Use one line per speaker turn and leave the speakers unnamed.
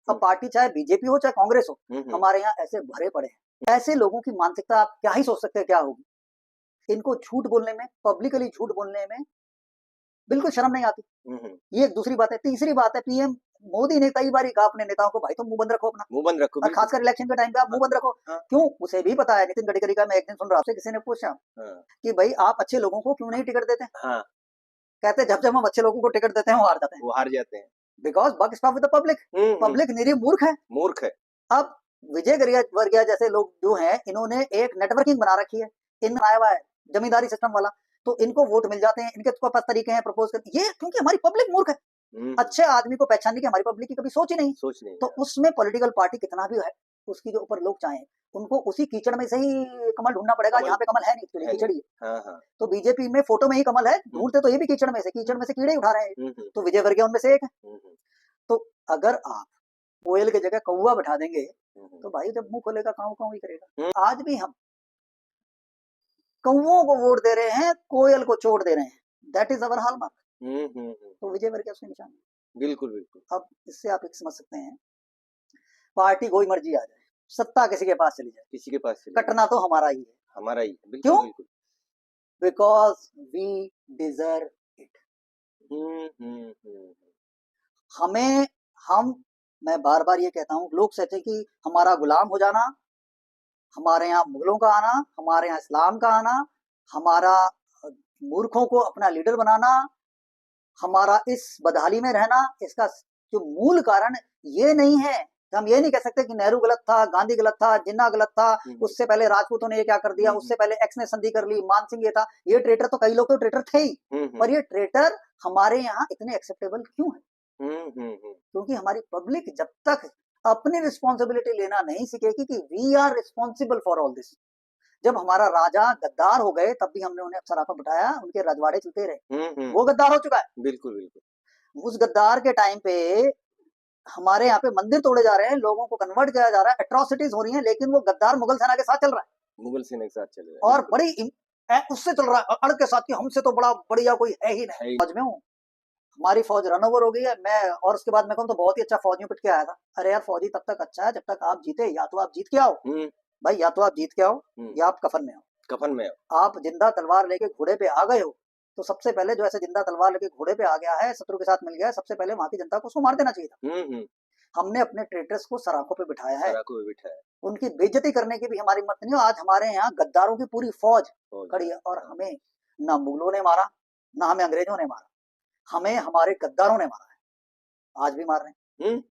अब पार्टी चाहे बीजेपी हो चाहे कांग्रेस हो, हमारे यहाँ ऐसे भरे पड़े हैं। ऐसे लोगों की मानसिकता आप क्या ही सोच सकते हैं क्या होगी। इनको झूठ बोलने में, पब्लिकली झूठ बोलने में बिल्कुल शर्म नहीं आती। ये एक दूसरी बात है। तीसरी बात है, पीएम मोदी ने कई बार कहा अपने नेताओं को, भाई तुम मुंह बंद रखो अपना,
मुंह बंद रखो,
और खासकर इलेक्शन के टाइम पे आप मुंह बंद रखो। क्यों? उसे भी पता है। नितिन गडकरी का मैं एक दिन सुन रहा हूँ, किसी ने पूछा कि भाई आप अच्छे लोगों को क्यों नहीं टिकट देते? कहते जब जब हम अच्छे लोगों को टिकट देते हैं वो हार जाते हैं। Because buck stop with the public. Public निरीह मूर्ख है। अब विजय वर्गीय जैसे लोग जो हैं, इन्होंने एक नेटवर्किंग बना रखी है, इन आया हुआ है जमींदारी सिस्टम वाला, तो इनको वोट मिल जाते हैं, इनके पास तरीके हैं प्रपोज करने। ये क्योंकि हमारी पब्लिक मूर्ख है। अच्छे आदमी को पहचानने की हमारी पब्लिक की कभी सोच ही नहीं। तो उसमें पॉलिटिकल पार्टी कितना भी है, उसकी जो ऊपर लोग चाहें, उनको उसी कीचड़ में से ही कमल ढूंढना पड़ेगा। यहाँ पे कमल है नहीं, कीचड़ ही है। तो बीजेपी में फोटो में ही कमल है, ढूंढते तो ये भी कीचड़ में से कीड़े ही उठा रहे हैं। तो विजय वर्गीय उनमें से एक है। तो अगर आप कोयल की जगह कौवा बैठा देंगे, तो भाई जब मुंह खोलेगा काऊ काऊ ही करेगा। आज भी हम कौवों को वोट दे रहे हैं, कोयल को चोट दे रहे हैं। That is our hallmark. तो विजय वर्गीय उसकी निशान है। बिल्कुल। अब इससे आप समझ सकते हैं, पार्टी कोई मर्जी आ जाए, सत्ता किसी के पास चली जाए, कटना तो हमारा ही है। क्यों? Because we deserve it. मैं बार बार ये कहता हूँ, लोग कहते हैं कि हमारा गुलाम हो जाना, हमारे यहाँ मुगलों का आना, हमारे यहाँ इस्लाम का आना, हमारा मूर्खों को अपना लीडर बनाना, हमारा इस बदहाली में रहना, इसका जो मूल कारण ये नहीं है। हम ये नहीं कह सकते कि नेहरू गलत था, गांधी गलत था, जिन्ना गलत था, उससे पहले राजपूतों ने ये क्या कर दिया, उससे पहले एक्स ने संधि कर ली, मानसिंह ये था, ये ट्रेटर तो कई लोग तो ट्रेटर थे ही, पर ये ट्रेटर हमारे यहाँ इतने एक्सेप्टेबल क्यों है? क्योंकि हमारी पब्लिक जब तक अपनी रिस्पॉन्सिबिलिटी लेना नहीं सीखेगी कि we are responsible for all this. जब हमारा राजा गद्दार हो गए, तब भी हमने उन्हें सराफा बिठाया, उनके रजवाड़े चलते रहे। वो गद्दार हो चुका है। बिल्कुल। उस गद्दार के टाइम पे हमारे यहाँ पे मंदिर तोड़े जा रहे हैं, लोगों को कन्वर्ट किया जा रहा है, एट्रोसिटीज हो रही हैं, लेकिन वो गद्दार मुगल सेना के साथ चल रहा है। मुगल सेना के साथ चल रहा है, और बड़ी उससे चल रहा है अड़ के साथ, कि हमसे तो बड़ा बढ़िया कोई है ही नहीं। फौज में हूँ, हमारी फौज रन ओवर हो गई है, मैं और उसके बाद मैं कहूँ तो बहुत ही अच्छा फौजियों पिट के आया था। अरे यार, फौजी तब तक अच्छा है जब तक आप जीते। या तो आप जीत के आओ भाई, या तो आप जीत के आओ, या आप कफन में आओ। आप जिंदा तलवार लेके घोड़े पे आ गए हो, तो सबसे पहले जो ऐसे जिंदा तलवार लेके घोड़े पे आ गया है, शत्रु के साथ मिल गया है, सबसे पहले वहां की जनता को उसको मार देना चाहिए था। हमने अपने ट्रेटर्स को सराखों पे बिठाया है, उनकी बेइज्जती करने की भी हमारी मत नहीं। आज हमारे यहाँ गद्दारों की पूरी फौज खड़ी है, और हमें ना मुगलों ने मारा, ना हमें अंग्रेजों ने मारा, हमें हमारे गद्दारों ने मारा है, आज भी मार रहे हैं।